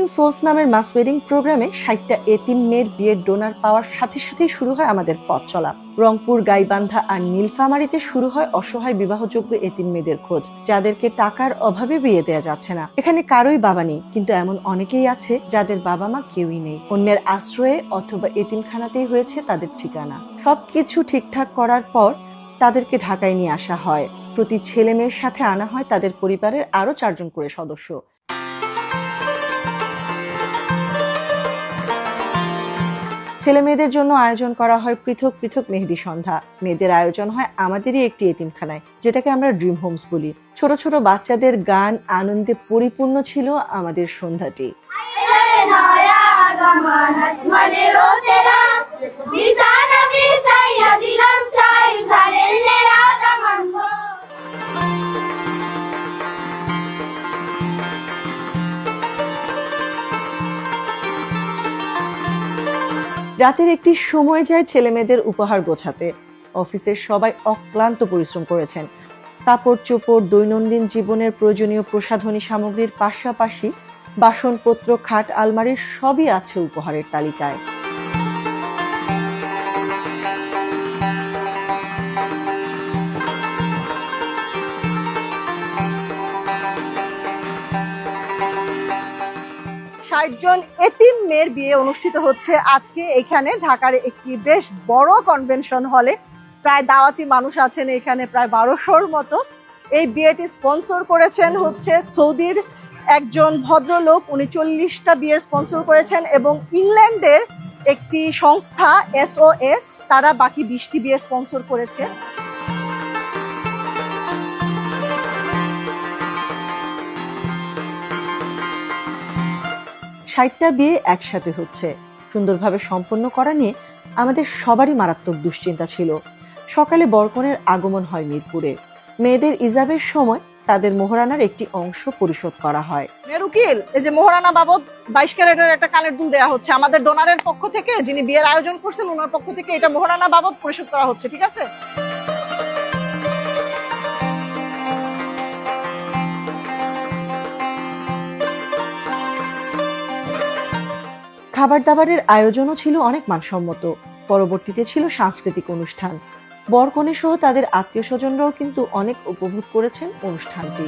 Living sols নামের মাস wedding প্রোগ্রামে ৬০টা এতিম মেয়ের বিয়ের ডোনার পাওয়ার সাথে সাথেই শুরু হয় আমাদের পথ চলা। রংপুর, গাইবান্ধা আর নীলফামারীতে শুরু হয় অসহায় বিবাহযোগ্য এতিম মেয়েদের খোঁজ, যাদেরকে টাকার অভাবে বিয়ে দেওয়া যাচ্ছে না। এখানে কারোই বাবা নেই, কিন্তু এমন অনেকেই আছে যাদের বাবা মা কেউই নেই। অন্যের আশ্রয়ে অথবা এতিমখানাতেই হয়েছে তাদের ঠিকানা। সবকিছু ঠিকঠাক করার পর তাদেরকে ঢাকায় নিয়ে আসা হয়। প্রতি ছেলে মেয়ের সাথে আনা হয় তাদের পরিবারের আরো ৪ জন করে সদস্য। ছেলে মেয়েদের জন্য আয়োজন করা হয় পৃথক পৃথক মেহেদি সন্ধ্যা। মেয়েদের আয়োজন হয় আমাদেরই একটি এতিমখানায়, যেটাকে আমরা ড্রিম হোমস বলি। ছোট ছোট বাচ্চাদের গান, আনন্দে পরিপূর্ণ ছিল আমাদের সন্ধ্যাটি। রাতের একটি সময় যায় ছেলে মেয়েদের উপহার গোছাতে। অফিসের সবাই অক্লান্ত পরিশ্রম করেছেন। কাপড় চোপড়, দৈনন্দিন জীবনের প্রয়োজনীয় প্রসাধনী সামগ্রীর পাশাপাশি বাসনপত্র, খাট, আলমারির সবই আছে উপহারের তালিকায়। জন এতিম মেয়ের বিয়ে অনুষ্ঠিত হচ্ছে আজকে এখানে ঢাকার একটি বেশ বড় কনভেনশন হলে। প্রায় দাওয়াতি মানুষ আছেন এখানে, প্রায় ১২০০-র মতো। এই বিয়েটি স্পন্সর করেছেন হচ্ছে সৌদির একজন ভদ্রলোক। উনি ৪০টা বিয়ের স্পন্সর করেছেন, এবং ইংল্যান্ডের একটি সংস্থা SOS, তারা বাকি ২০টি বিয়ের স্পন্সর করেছে। ৬০টা বিয়ে একসাথে হচ্ছে। সুন্দরভাবে সম্পন্ন করা নিয়ে আমাদের সবারই মারাত্মক দুশ্চিন্তা ছিল। সকালে বরকনের আগমন হয় মিরপুরে। মেয়েদের ইজাবের সময় তাদের মোহরানার একটি অংশ পরিশোধ করা হয়। মেরুকিল, এই যে মোহরানা বাবদ ২২ ক্যারেটের একটা কানের দুল দেওয়া হচ্ছে আমাদের ডোনারের পক্ষ থেকে, যিনি বিয়ের আয়োজন করছেন ওনার পক্ষ থেকে। এটা মোহরানা বাবদ পরিশোধ করা হচ্ছে, ঠিক আছে? খাবার দাবারের আয়োজনও ছিল অনেক মানসম্মত। পরবর্তীতে ছিল সাংস্কৃতিক অনুষ্ঠান। বরকনে সহ তাদের আত্মীয় স্বজনরাও কিন্তু অনেক উপভোগ করেছেন অনুষ্ঠানটি।